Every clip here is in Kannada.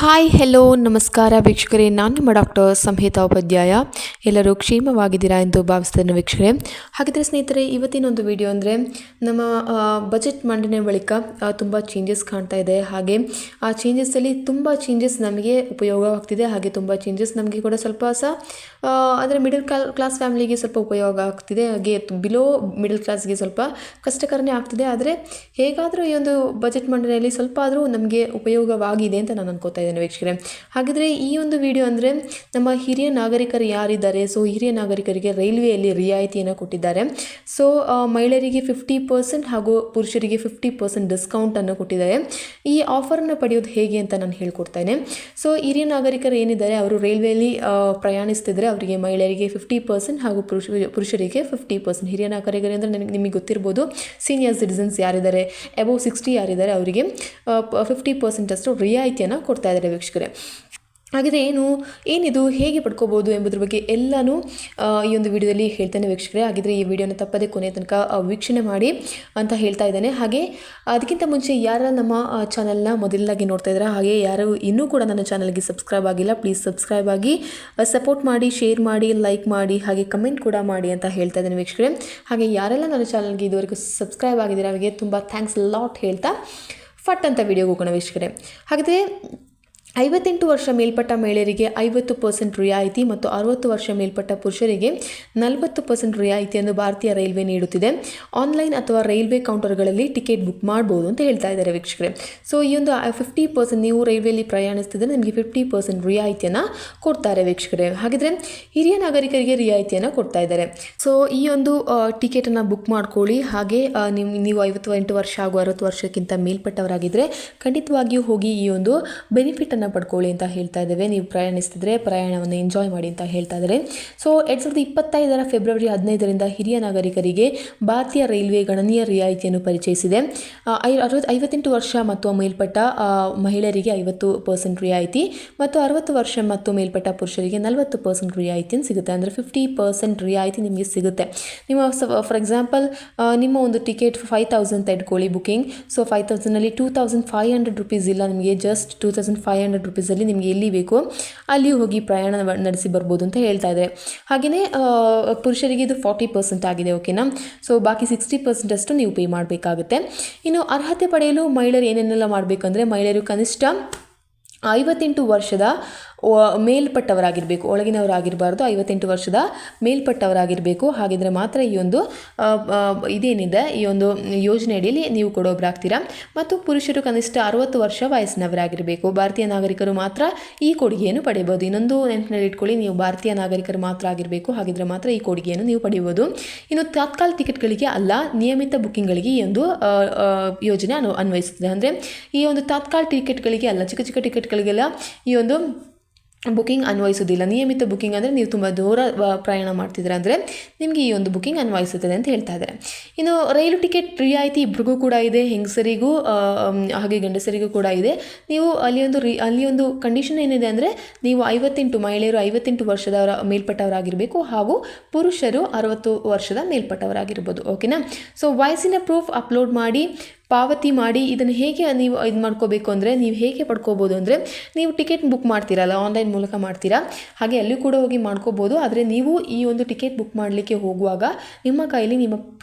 ಹಾಯ್ ಹೆಲೋ ನಮಸ್ಕಾರ ವೀಕ್ಷಕರೇ, ನಾನು ನಿಮ್ಮ ಡಾಕ್ಟರ್ ಸಂಹಿತಾ ಉಪಾಧ್ಯಾಯ. ಎಲ್ಲರೂ ಕ್ಷೇಮವಾಗಿದ್ದೀರಾ ಎಂದು ಭಾವಿಸ್ತೇನೆ ವೀಕ್ಷಕರೇ. ಹಾಗಿದ್ರೆ ಸ್ನೇಹಿತರೆ, ಇವತ್ತಿನ ಒಂದು ವಿಡಿಯೋ ಅಂದರೆ ನಮ್ಮ ಬಜೆಟ್ ಮಂಡನೆ ಬಳಿಕ ತುಂಬ ಚೇಂಜಸ್ ಕಾಣ್ತಾ ಇದೆ. ಹಾಗೆ ಆ ಚೇಂಜಸ್ಸಲ್ಲಿ ತುಂಬ ಚೇಂಜಸ್ ನಮಗೆ ಉಪಯೋಗವಾಗ್ತಿದೆ. ಹಾಗೆ ತುಂಬ ಚೇಂಜಸ್ ನಮಗೆ ಕೂಡ ಸ್ವಲ್ಪ ಅಂದರೆ ಮಿಡಲ್ ಕ್ಲಾಸ್ ಫ್ಯಾಮಿಲಿಗೆ ಸ್ವಲ್ಪ ಉಪಯೋಗ ಆಗ್ತಿದೆ. ಹಾಗೆ ಬಿಲೋ ಮಿಡಲ್ ಕ್ಲಾಸ್ಗೆ ಸ್ವಲ್ಪ ಕಷ್ಟಕರನೇ ಆಗ್ತಿದೆ. ಆದರೆ ಹೇಗಾದರೂ ಈ ಒಂದು ಬಜೆಟ್ ಮಂಡನೆಯಲ್ಲಿ ಸ್ವಲ್ಪ ಆದರೂ ನಮಗೆ ಉಪಯೋಗವಾಗಿದೆ ಅಂತ ನಾನು ಅನ್ಕೋತಾ ಇದ್ದೇನೆ ವೀಕ್ಷಕರೇ. ಹಾಗಿದ್ರೆ ಈ ಒಂದು ವಿಡಿಯೋ ಅಂದರೆ ನಮ್ಮ ಹಿರಿಯ ನಾಗರಿಕರು ಯಾರಿದ್ದಾರೆ, ಸೊ ಹಿರಿಯ ನಾಗರಿಕರಿಗೆ ರೈಲ್ವೆಯಲ್ಲಿ ರಿಯಾಯಿತಿಯನ್ನು ಕೊಟ್ಟಿದ್ದಾರೆ. ಸೊ ಮಹಿಳೆಯರಿಗೆ 50% ಹಾಗೂ ಪುರುಷರಿಗೆ 50% ಡಿಸ್ಕೌಂಟನ್ನು ಕೊಟ್ಟಿದ್ದಾರೆ. ಈ ಆಫರನ್ನು ಪಡೆಯೋದು ಹೇಗೆ ಅಂತ ನಾನು ಹೇಳ್ಕೊಡ್ತೇನೆ. ಸೊ ಹಿರಿಯ ನಾಗರಿಕರು ಏನಿದ್ದಾರೆ ಅವರು ರೈಲ್ವೆಯಲ್ಲಿ ಪ್ರಯಾಣಿಸ್ತಿದ್ರೆ ಅವರಿಗೆ ಮಹಿಳೆಯರಿಗೆ 50% ಹಾಗೂ ಪುರುಷರಿಗೆ 50%. ಹಿರಿಯ ನಾಗರಿಕರು ಅಂದರೆ ನಿಮಗೆ ಗೊತ್ತಿರ್ಬೋದು, ಸೀನಿಯರ್ ಸಿಟಿಸನ್ಸ್ ಯಾರಿದ್ದಾರೆ, ಅಬೌವ್ 60 ಯಾರಿದ್ದಾರೆ ಅವರಿಗೆ 50% ಅಷ್ಟು ರಿಯಾಯಿತಿಯನ್ನು ಕೊಡ್ತಾ ಇದ್ದಾರೆ ವೀಕ್ಷಕರೇ. ಹಾಗಿದ್ರೆ ಏನಿದು ಹೇಗೆ ಪಡ್ಕೋಬೋದು ಎಂಬುದ್ರ ಬಗ್ಗೆ ಎಲ್ಲನೂ ಈ ಒಂದು ವಿಡಿಯೋದಲ್ಲಿ ಹೇಳ್ತೇನೆ ವೀಕ್ಷಕರೇ. ಹಾಗಿದ್ರೆ ಈ ವಿಡಿಯೋನ ತಪ್ಪದೆ ಕೊನೆ ತನಕ ವೀಕ್ಷಣೆ ಮಾಡಿ ಅಂತ ಹೇಳ್ತಾ ಇದ್ದೇನೆ. ಹಾಗೆ ಅದಕ್ಕಿಂತ ಮುಂಚೆ ಯಾರು ನಮ್ಮ ಚಾನಲ್ನ ಮೊದಲಾಗಿ ನೋಡ್ತಾ ಇದ್ದಾರೆ, ಹಾಗೆ ಯಾರು ಇನ್ನೂ ಕೂಡ ನನ್ನ ಚಾನಲ್ಗೆ ಸಬ್ಸ್ಕ್ರೈಬ್ ಆಗಿಲ್ಲ, ಪ್ಲೀಸ್ ಸಬ್ಸ್ಕ್ರೈಬ್ ಆಗಿ ಸಪೋರ್ಟ್ ಮಾಡಿ, ಶೇರ್ ಮಾಡಿ, ಲೈಕ್ ಮಾಡಿ, ಹಾಗೆ ಕಮೆಂಟ್ ಕೂಡ ಮಾಡಿ ಅಂತ ಹೇಳ್ತಾ ಇದ್ದೇನೆ ವೀಕ್ಷಕರೇ. ಹಾಗೆ ಯಾರೆಲ್ಲ ನನ್ನ ಚಾನಲ್ಗೆ ಇದುವರೆಗೂ ಸಬ್ಸ್ಕ್ರೈಬ್ ಆಗಿದ್ದಾರೆ ಅವರಿಗೆ ತುಂಬ ಥ್ಯಾಂಕ್ಸ್ ಲಾಟ್ ಹೇಳ್ತಾ ಫಟ್ ಅಂತ ವಿಡಿಯೋಗೆ ಹೋಗೋಣ ವೀಕ್ಷಕರೇ. ಹಾಗಿದ್ರೆ 58 ವರ್ಷ ಮೇಲ್ಪಟ್ಟ ಮಹಿಳೆಯರಿಗೆ 50% ರಿಯಾಯಿತಿ ಮತ್ತು 60 ವರ್ಷ ಮೇಲ್ಪಟ್ಟ ಪುರುಷರಿಗೆ 40% ರಿಯಾಯಿತಿಯನ್ನು ಭಾರತೀಯ ರೈಲ್ವೆ ನೀಡುತ್ತಿದೆ. ಆನ್ಲೈನ್ ಅಥವಾ ರೈಲ್ವೆ ಕೌಂಟರ್ಗಳಲ್ಲಿ ಟಿಕೆಟ್ ಬುಕ್ ಮಾಡ್ಬೋದು ಅಂತ ಹೇಳ್ತಾ ಇದ್ದಾರೆ ವೀಕ್ಷಕರೇ. ಸೊ ಈ ಒಂದು 50% ನೀವು ರೈಲ್ವೆಯಲ್ಲಿ ಪ್ರಯಾಣಿಸ್ತಿದ್ರೆ ನಿಮಗೆ 50% ರಿಯಾಯಿತಿಯನ್ನು ಕೊಡ್ತಾರೆ ವೀಕ್ಷಕರೇ. ಹಾಗಿದ್ರೆ ಹಿರಿಯ ನಾಗರಿಕರಿಗೆ ರಿಯಾಯಿತಿಯನ್ನು ಕೊಡ್ತಾ ಇದ್ದಾರೆ. ಸೊ ಈ ಒಂದು ಟಿಕೆಟನ್ನು ಬುಕ್ ಮಾಡ್ಕೊಳ್ಳಿ. ಹಾಗೆ ನೀವು 58 ವರ್ಷ ಹಾಗೂ 60 ವರ್ಷಕ್ಕಿಂತ ಮೇಲ್ಪಟ್ಟವರಾಗಿದ್ದರೆ ಖಂಡಿತವಾಗಿಯೂ ಹೋಗಿ ಈ ಒಂದು ಬೆನಿಫಿಟ್ ಪಡ್ಕೊಳ್ಳಿ ಅಂತ ಹೇಳ್ತಾ ಇದ್ದೇವೆ. ನೀವು ಪ್ರಯಾಣಿಸ್ತಿದ್ರೆ ಪ್ರಯಾಣವನ್ನು ಎಂಜಾಯ್ ಮಾಡಿ ಅಂತ ಹೇಳ್ತಾ ಇದ್ದಾರೆ. ಸೊ 2025 ಫೆಬ್ರವರಿ 15ರಿಂದ ಹಿರಿಯ ನಾಗರಿಕರಿಗೆ ಭಾರತೀಯ ರೈಲ್ವೆ ಗಣನೀಯ ರಿಯಾಯಿತಿಯನ್ನು ಪರಿಚಯಿಸಿದೆ. 58 ವರ್ಷ ಮತ್ತು ಮೇಲ್ಪಟ್ಟ ಮಹಿಳೆಯರಿಗೆ 50% ರಿಯಾಯಿತಿ ಮತ್ತು 60 ವರ್ಷ ಮತ್ತು ಮೇಲ್ಪಟ್ಟ ಪುರುಷರಿಗೆ 40% ರಿಯಾಯಿತಿಯನ್ನು ಸಿಗುತ್ತೆ. ಅಂದರೆ 50% ರಿಯಾಯಿತಿ ನಿಮಗೆ ಸಿಗುತ್ತೆ. ನಿಮ್ಮ ಫಾರ್ ಎಕ್ಸಾಂಪಲ್ ನಿಮ್ಮ ಒಂದು ಟಿಕೆಟ್ 5000 ಅಂತ ಇಟ್ಕೊಳ್ಳಿ ಬುಕಿಂಗ್. ಸೊ 5000ನಲ್ಲಿ 2500 ರುಪೀಸ್ ಇಲ್ಲ, ನಿಮಗೆ ಜಸ್ಟ್ 2500 ರುಪೀಸಲ್ಲಿ ನಿಮಗೆ ಎಲ್ಲಿ ಬೇಕೋ ಅಲ್ಲಿ ಹೋಗಿ ಪ್ರಯಾಣ ನಡೆಸಿ ಬರ್ಬೋದು ಅಂತ ಹೇಳ್ತಾ ಇದ್ದಾರೆ. ಹಾಗೆಯೇ ಪುರುಷರಿಗೆ ಇದು 40% ಆಗಿದೆ, ಓಕೆನಾ. ಸೊ ಬಾಕಿ 60% ಅಷ್ಟು ನೀವು ಪೇ ಮಾಡಬೇಕಾಗುತ್ತೆ. ಇನ್ನು ಅರ್ಹತೆ ಪಡೆಯಲು ಮಹಿಳೆಯರು ಏನೇನೆಲ್ಲ ಮಾಡಬೇಕಂದ್ರೆ, ಮಹಿಳೆಯರು ಕನಿಷ್ಠ 58 ವರ್ಷದ ಮೇಲ್ಪಟ್ಟವರಾಗಿರಬೇಕು, ಒಳಗಿನವರಾಗಿರಬಾರ್ದು. 58 ವರ್ಷದ ಮೇಲ್ಪಟ್ಟವರಾಗಿರಬೇಕು. ಹಾಗಿದ್ರೆ ಮಾತ್ರ ಈ ಒಂದು ಇದೇನಿದೆ ಈ ಒಂದು ಯೋಜನೆ ಅಡಿಯಲ್ಲಿ ನೀವು ಕೊಡೋಬ್ರಾಗ್ತೀರಾ. ಮತ್ತು ಪುರುಷರು ಕನಿಷ್ಠ 60 ವರ್ಷ ವಯಸ್ಸಿನವರಾಗಿರಬೇಕು. ಭಾರತೀಯ ನಾಗರಿಕರು ಮಾತ್ರ ಈ ಕೊಡುಗೆಯನ್ನು ಪಡೆಯಬಹುದು. ಇನ್ನೊಂದು ನೆನಪಿನಲ್ಲಿ ಇಟ್ಕೊಳ್ಳಿ, ನೀವು ಭಾರತೀಯ ನಾಗರಿಕರು ಮಾತ್ರ ಆಗಿರಬೇಕು. ಹಾಗಿದ್ರೆ ಮಾತ್ರ ಈ ಕೊಡುಗೆಯನ್ನು ನೀವು ಪಡೆಯಬಹುದು. ಇನ್ನು ತಾತ್ಕಾಲ ಟಿಕೆಟ್ಗಳಿಗೆ ಅಲ್ಲ, ನಿಯಮಿತ ಬುಕ್ಕಿಂಗ್ಗಳಿಗೆ ಈ ಒಂದು ಯೋಜನೆ ಅನ್ವಯಿಸುತ್ತದೆ. ಅಂದರೆ ಈ ಒಂದು ತಾತ್ಕಾಲ ಟಿಕೆಟ್ಗಳಿಗೆ ಅಲ್ಲ, ಚಿಕ್ಕ ಚಿಕ್ಕ ಟಿಕೆಟ್ಗಳಿಗೆಲ್ಲ ಈ ಒಂದು ಬುಕ್ಕಿಂಗ್ ಅನ್ವಯಿಸೋದಿಲ್ಲ. ನಿಯಮಿತ ಬುಕ್ಕಿಂಗ್ ಅಂದರೆ ನೀವು ತುಂಬ ದೂರ ಪ್ರಯಾಣ ಮಾಡ್ತಿದ್ದೀರ ಅಂದರೆ ನಿಮಗೆ ಈ ಒಂದು ಬುಕ್ಕಿಂಗ್ ಅನ್ವಯಿಸುತ್ತದೆ ಅಂತ ಹೇಳ್ತಾ ಇದ್ದಾರೆ. ಇನ್ನು ರೈಲು ಟಿಕೆಟ್ ರಿಯಾಯಿತಿ ಇಬ್ಬರಿಗೂ ಕೂಡ ಇದೆ, ಹೆಂಗಸರಿಗೂ ಹಾಗೆ ಗಂಡಸರಿಗೂ ಕೂಡ ಇದೆ. ನೀವು ಅಲ್ಲಿ ಒಂದು ಕಂಡೀಷನ್ ಏನಿದೆ ಅಂದರೆ ನೀವು 58 ಮಹಿಳೆಯರು 58 ವರ್ಷದವರ ಮೇಲ್ಪಟ್ಟವರಾಗಿರಬೇಕು ಹಾಗೂ ಪುರುಷರು 60 ವರ್ಷದ ಮೇಲ್ಪಟ್ಟವರಾಗಿರ್ಬೋದು, ಓಕೆನಾ. ಸೊ ವಯಸ್ಸಿನ ಪ್ರೂಫ್ ಅಪ್ಲೋಡ್ ಮಾಡಿ ಪಾವತಿ ಮಾಡಿ. ಇದನ್ನು ಹೇಗೆ ನೀವು ಇದು ಮಾಡ್ಕೋಬೇಕು ಅಂದರೆ, ನೀವು ಹೇಗೆ ಪಡ್ಕೋಬೋದು ಅಂದರೆ, ನೀವು ಟಿಕೆಟ್ ಬುಕ್ ಮಾಡ್ತೀರಲ್ಲ ಆನ್ಲೈನ್ ಮೂಲಕ ಮಾಡ್ತೀರಾ, ಹಾಗೆ ಅಲ್ಲೂ ಕೂಡ ಹೋಗಿ ಮಾಡ್ಕೋಬೋದು. ಆದರೆ ನೀವು ಈ ಒಂದು ಟಿಕೆಟ್ ಬುಕ್ ಮಾಡಲಿಕ್ಕೆ ಹೋಗುವಾಗ ನಿಮ್ಮ ಕೈಲಿ ನಿಮ್ಮ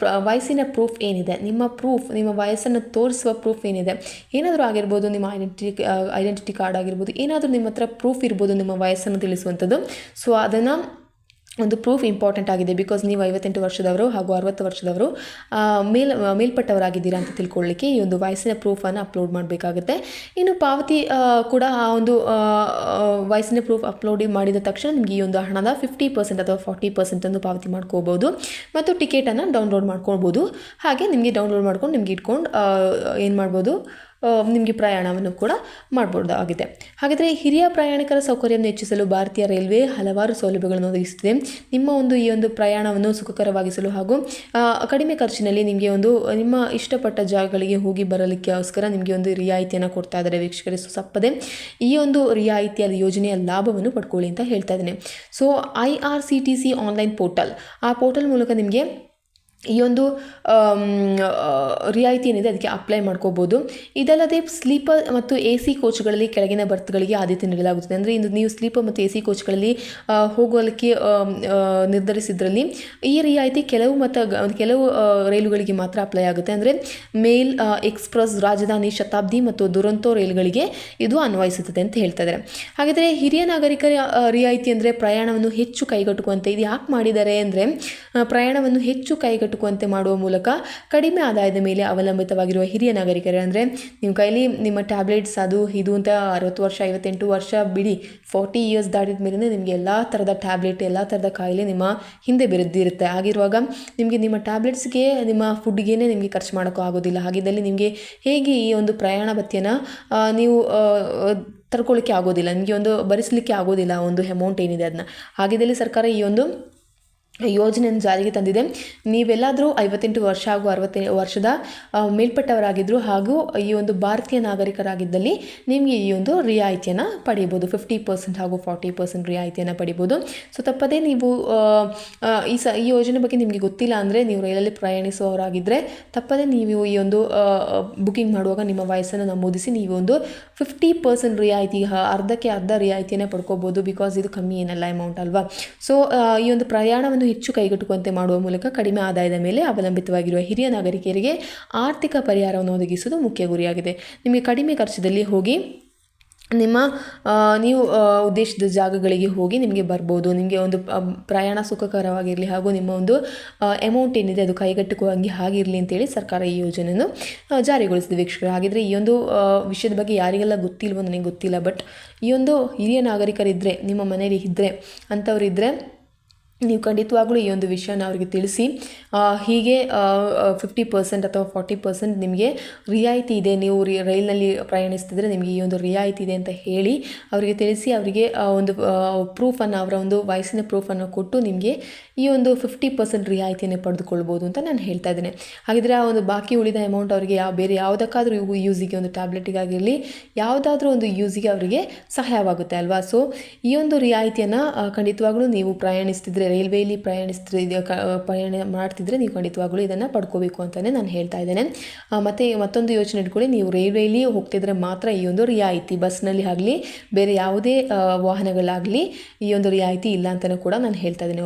ವಯಸ್ಸಿನ ಪ್ರೂಫ್ ಏನಿದೆ, ನಿಮ್ಮ ವಯಸ್ಸನ್ನು ತೋರಿಸುವ ಪ್ರೂಫ್ ಏನಿದೆ, ಏನಾದರೂ ಆಗಿರ್ಬೋದು, ನಿಮ್ಮ ಐಡೆಂಟಿಟಿ ಕಾರ್ಡ್ ಆಗಿರ್ಬೋದು, ಏನಾದರೂ ನಿಮ್ಮ ಹತ್ರ ಪ್ರೂಫ್ ಇರ್ಬೋದು ನಿಮ್ಮ ವಯಸ್ಸನ್ನು ತಿಳಿಸುವಂಥದ್ದು. ಸೊ ಅದನ್ನು ಒಂದು ಪ್ರೂಫ್ ಇಂಪಾರ್ಟೆಂಟ್ ಆಗಿದೆ. ಬಿಕಾಸ್ ನೀವು 58 ವರ್ಷದವರು ಹಾಗೂ 60 ವರ್ಷದವರು ಮೇಲ್ಪಟ್ಟವರಾಗಿದ್ದೀರಾ ಅಂತ ತಿಳ್ಕೊಳ್ಳಿಕ್ಕೆ ಈ ಒಂದು ವಯಸ್ಸಿನ ಪ್ರೂಫನ್ನು ಅಪ್ಲೋಡ್ ಮಾಡಬೇಕಾಗುತ್ತೆ. ಇನ್ನು ಪಾವತಿ ಕೂಡ ಆ ಒಂದು ವಯಸ್ಸಿನ ಪ್ರೂಫ್ ಅಪ್ಲೋಡ್ ಮಾಡಿದ ತಕ್ಷಣ ನಿಮಗೆ ಈ ಒಂದು ಹಣದ 50% ಅಥವಾ 40% ಅನ್ನು ಪಾವತಿ ಮಾಡ್ಕೋಬೋದು ಮತ್ತು ಟಿಕೆಟನ್ನು ಡೌನ್ಲೋಡ್ ಮಾಡ್ಕೊಳ್ಬೋದು. ಹಾಗೆ ನಿಮಗೆ ಡೌನ್ಲೋಡ್ ಮಾಡ್ಕೊಂಡು ನಿಮ್ಗೆ ಇಟ್ಕೊಂಡು ಏನು ಮಾಡ್ಬೋದು, ನಿಮಗೆ ಪ್ರಯಾಣವನ್ನು ಕೂಡ ಮಾಡಬಹುದಾಗಿದೆ. ಹಾಗಾದರೆ ಹಿರಿಯ ಪ್ರಯಾಣಿಕರ ಸೌಕರ್ಯವನ್ನು ಹೆಚ್ಚಿಸಲು ಭಾರತೀಯ ರೈಲ್ವೆ ಹಲವಾರು ಸೌಲಭ್ಯಗಳನ್ನು ಒದಗಿಸುತ್ತದೆ. ನಿಮ್ಮ ಒಂದು ಈ ಒಂದು ಪ್ರಯಾಣವನ್ನು ಸುಖಕರವಾಗಿಸಲು ಹಾಗೂ ಕಡಿಮೆ ಖರ್ಚಿನಲ್ಲಿ ನಿಮಗೆ ಒಂದು ನಿಮ್ಮ ಇಷ್ಟಪಟ್ಟ ಜಾಗಗಳಿಗೆ ಹೋಗಿ ಬರಲಿಕ್ಕೋಸ್ಕರ ನಿಮಗೆ ಒಂದು ರಿಯಾಯಿತಿಯನ್ನು ಕೊಡ್ತಾ ಇದ್ದಾರೆ ವೀಕ್ಷಕರೇ. ಸೊ ತಪ್ಪದೆ ಈ ಒಂದು ರಿಯಾಯಿತಿಯ ಯೋಜನೆಯ ಲಾಭವನ್ನು ಪಡ್ಕೊಳ್ಳಿ ಅಂತ ಹೇಳ್ತಾ ಇದ್ದೇನೆ. ಸೊ IRCTC ಆನ್ಲೈನ್ ಪೋರ್ಟಲ್, ಆ ಪೋರ್ಟಲ್ ಮೂಲಕ ನಿಮಗೆ ಈ ಒಂದು ರಿಯಾಯಿತಿ ಏನಿದೆ ಅದಕ್ಕೆ ಅಪ್ಲೈ ಮಾಡ್ಕೋಬೋದು. ಇದಲ್ಲದೆ ಸ್ಲೀಪರ್ ಮತ್ತು ಎ ಸಿ ಕೋಚ್ಗಳಲ್ಲಿ ಕೆಳಗಿನ ಬರ್ತ್ಗಳಿಗೆ ಆದ್ಯತೆ ನೀಡಲಾಗುತ್ತದೆ. ಅಂದರೆ ಇಂದು ನೀವು ಸ್ಲೀಪರ್ ಮತ್ತು ಎ ಸಿ ಕೋಚ್ಗಳಲ್ಲಿ ಹೋಗೋದಕ್ಕೆ ನಿರ್ಧರಿಸಿದ್ರಲ್ಲಿ ಈ ರಿಯಾಯಿತಿ ಕೆಲವು ರೈಲುಗಳಿಗೆ ಮಾತ್ರ ಅಪ್ಲೈ ಆಗುತ್ತೆ. ಅಂದರೆ ಮೇಲ್, ಎಕ್ಸ್ಪ್ರೆಸ್, ರಾಜಧಾನಿ, ಶತಾಬ್ದಿ ಮತ್ತು ದುರಂತೋ ರೈಲುಗಳಿಗೆ ಇದು ಅನ್ವಯಿಸುತ್ತದೆ ಅಂತ ಹೇಳ್ತಾ ಇದ್ದಾರೆ. ಹಾಗಾದರೆ ಹಿರಿಯ ನಾಗರಿಕರ ರಿಯಾಯಿತಿ ಅಂದರೆ ಪ್ರಯಾಣವನ್ನು ಹೆಚ್ಚು ಕೈಗೆಟುಕುವಂತೆ. ಇದು ಯಾಕೆ ಮಾಡಿದ್ದಾರೆ ಅಂದರೆ ಪ್ರಯಾಣವನ್ನು ಹೆಚ್ಚು ಕೈಗೆಟುಕುವಂತೆ ಮಾಡುವ ಮೂಲಕ ಕಡಿಮೆ ಆದಾಯದ ಮೇಲೆ ಅವಲಂಬಿತವಾಗಿರುವ ಹಿರಿಯ ನಾಗರಿಕರು, ಅಂದರೆ ನಿಮ್ಮ ಕೈಲಿ ನಿಮ್ಮ ಟ್ಯಾಬ್ಲೆಟ್ಸ್ ಅದು ಇದು ಅಂತ 60 ವರ್ಷ 58 ವರ್ಷ ಬಿಡಿ, 40 ಇಯರ್ಸ್ ದಾಟಿದ ಮೇಲೆ ನಿಮಗೆ ಎಲ್ಲ ಥರದ ಟ್ಯಾಬ್ಲೆಟ್, ಎಲ್ಲ ಥರದ ಕಾಯಿಲೆ ನಿಮ್ಮ ಹಿಂದೆ ಬಿದ್ದಿರುತ್ತೆ. ಆಗಿರುವಾಗ ನಿಮಗೆ ನಿಮ್ಮ ಟ್ಯಾಬ್ಲೆಟ್ಸ್ಗೆ, ನಿಮ್ಮ ಫುಡ್ಗೆ ನಿಮಗೆ ಖರ್ಚು ಮಾಡೋಕ್ಕೂ ಆಗೋದಿಲ್ಲ. ಹಾಗಿದ್ದಲ್ಲಿ ನಿಮಗೆ ಹೇಗೆ ಈ ಒಂದು ಪ್ರಯಾಣ ಭತ್ಯೆನ ನೀವು ತರ್ಕೊಳ್ಳಿಕ್ಕೆ ಆಗೋದಿಲ್ಲ, ನಿಮಗೆ ಒಂದು ಭರಿಸಲಿಕ್ಕೆ ಆಗೋದಿಲ್ಲ ಒಂದು ಅಮೌಂಟ್ ಏನಿದೆ ಅದನ್ನ. ಹಾಗಿದ್ದಲ್ಲಿ ಸರ್ಕಾರ ಈ ಒಂದು ಯೋಜನೆಯನ್ನು ಜಾರಿಗೆ ತಂದಿದೆ. ನೀವೆಲ್ಲಾದರೂ 58 ವರ್ಷ ಹಾಗೂ 60 ವರ್ಷದ ಮೇಲ್ಪಟ್ಟವರಾಗಿದ್ದರು ಹಾಗೂ ಈ ಒಂದು ಭಾರತೀಯ ನಾಗರಿಕರಾಗಿದ್ದಲ್ಲಿ ನಿಮಗೆ ಈ ಒಂದು ರಿಯಾಯಿತಿಯನ್ನು ಪಡೆಯಬಹುದು. 50% ಹಾಗೂ 40% ರಿಯಾಯಿತಿಯನ್ನು ಪಡಿಬೋದು. ಸೊ ತಪ್ಪದೇ ನೀವು ಈ ಯೋಜನೆ ಬಗ್ಗೆ ನಿಮಗೆ ಗೊತ್ತಿಲ್ಲ ಅಂದರೆ, ನೀವು ರೈಲಲ್ಲಿ ಪ್ರಯಾಣಿಸುವವರಾಗಿದ್ದರೆ ತಪ್ಪದೇ ನೀವು ಈ ಒಂದು ಬುಕಿಂಗ್ ಮಾಡುವಾಗ ನಿಮ್ಮ ವಯಸ್ಸನ್ನು ನಮೂದಿಸಿ ನೀವು ಒಂದು 50% ರಿಯಾಯಿತಿ, ಅರ್ಧಕ್ಕೆ ಅರ್ಧ ರಿಯಾಯಿತಿಯನ್ನು ಪಡ್ಕೋಬೋದು. ಬಿಕಾಸ್ ಇದು ಕಮ್ಮಿ ಏನಲ್ಲ ಅಮೌಂಟ್ ಅಲ್ವಾ. ಸೊ ಈ ಒಂದು ಪ್ರಯಾಣವನ್ನು ಹೆಚ್ಚು ಕೈಗೆಟುಕುವಂತೆ ಮಾಡುವ ಮೂಲಕ ಕಡಿಮೆ ಆದಾಯದ ಮೇಲೆ ಅವಲಂಬಿತವಾಗಿರುವ ಹಿರಿಯ ನಾಗರಿಕರಿಗೆ ಆರ್ಥಿಕ ಪರಿಹಾರವನ್ನು ಒದಗಿಸುವುದು ಮುಖ್ಯ ಗುರಿಯಾಗಿದೆ. ನಿಮಗೆ ಕಡಿಮೆ ಖರ್ಚದಲ್ಲಿ ಹೋಗಿ ನೀವು ಉದ್ದೇಶಿತ ಜಾಗಗಳಿಗೆ ಹೋಗಿ ನಿಮಗೆ ಬರ್ಬೋದು. ನಿಮಗೆ ಒಂದು ಪ್ರಯಾಣ ಸುಖಕರವಾಗಿರಲಿ ಹಾಗೂ ನಿಮ್ಮ ಒಂದು ಅಮೌಂಟ್ ಏನಿದೆ ಅದು ಕೈಗೆಟುಕುವಂಗೆ ಆಗಿರಲಿ ಅಂತೇಳಿ ಸರ್ಕಾರ ಈ ಯೋಜನೆಯನ್ನು ಜಾರಿಗೊಳಿಸಿದೆ ವೀಕ್ಷಕರು. ಹಾಗಿದ್ರೆ ಈ ಒಂದು ವಿಷಯದ ಬಗ್ಗೆ ಯಾರಿಗೆಲ್ಲ ಗೊತ್ತಿಲ್ವೋ ನನಗೆ ಗೊತ್ತಿಲ್ಲ, ಬಟ್ ಈ ಒಂದು ಹಿರಿಯ ನಾಗರಿಕರಿದ್ದರೆ, ನಿಮ್ಮ ಮನೆಯಲ್ಲಿ ಇದ್ದರೆ, ಅಂಥವರಿದ್ದರೆ ನೀವು ಖಂಡಿತವಾಗ್ಲೂ ಈ ಒಂದು ವಿಷಯನ ಅವರಿಗೆ ತಿಳಿಸಿ. ಹೀಗೆ 50% ಅಥವಾ 40% ನಿಮಗೆ ರಿಯಾಯಿತಿ ಇದೆ, ನೀವು ರೈಲಿನಲ್ಲಿ ಪ್ರಯಾಣಿಸ್ತಿದ್ರೆ ನಿಮಗೆ ಈ ಒಂದು ರಿಯಾಯಿತಿ ಇದೆ ಅಂತ ಹೇಳಿ ಅವರಿಗೆ ತಿಳಿಸಿ, ಅವರಿಗೆ ಒಂದು ಪ್ರೂಫನ್ನು, ಅವರ ಒಂದು ವಯಸ್ಸಿನ ಪ್ರೂಫನ್ನು ಕೊಟ್ಟು ನಿಮಗೆ ಈ ಒಂದು 50% ರಿಯಾಯಿತಿಯನ್ನು ಪಡೆದುಕೊಳ್ಬೋದು ಅಂತ ನಾನು ಹೇಳ್ತಾ ಇದ್ದೇನೆ. ಹಾಗಿದ್ರೆ ಆ ಒಂದು ಬಾಕಿ ಉಳಿದ ಅಮೌಂಟ್ ಅವರಿಗೆ ಬೇರೆ ಯಾವುದಕ್ಕಾದರೂ ಯೂಸಿಗೆ, ಒಂದು ಟ್ಯಾಬ್ಲೆಟಿಗಾಗಿರಲಿ ಯಾವುದಾದ್ರೂ ಒಂದು ಯೂಸಿಗೆ ಅವರಿಗೆ ಸಹಾಯವಾಗುತ್ತೆ ಅಲ್ವಾ. ಸೊ ಈ ಒಂದು ರಿಯಾಯಿತಿಯನ್ನು ಖಂಡಿತವಾಗ್ಲೂ ನೀವು ಪ್ರಯಾಣಿಸ್ತಿದ್ರೆ, ರೈಲ್ವೆಯಲ್ಲಿ ಪ್ರಯಾಣ ಮಾಡ್ತಿದ್ರೆ ನೀವು ಖಂಡಿತವಾಗ್ಲೂ ಇದನ್ನು ಪಡ್ಕೋಬೇಕು ಅಂತಲೇ ನಾನು ಹೇಳ್ತಾ ಇದ್ದೇನೆ. ಮತ್ತು ಮತ್ತೊಂದು ಯೋಚನೆ ಇಟ್ಕೊಳ್ಳಿ, ನೀವು ರೈಲ್ವೆಯಲ್ಲಿ ಹೋಗ್ತಿದ್ರೆ ಮಾತ್ರ ಈ ಒಂದು ರಿಯಾಯಿತಿ, ಬಸ್ನಲ್ಲಿ ಆಗಲಿ ಬೇರೆ ಯಾವುದೇ ವಾಹನಗಳಾಗಲಿ ಈ ಒಂದು ರಿಯಾಯಿತಿ ಇಲ್ಲ ಅಂತಲೂ ಕೂಡ ನಾನು ಹೇಳ್ತಾ ಇದ್ದೇನೆ.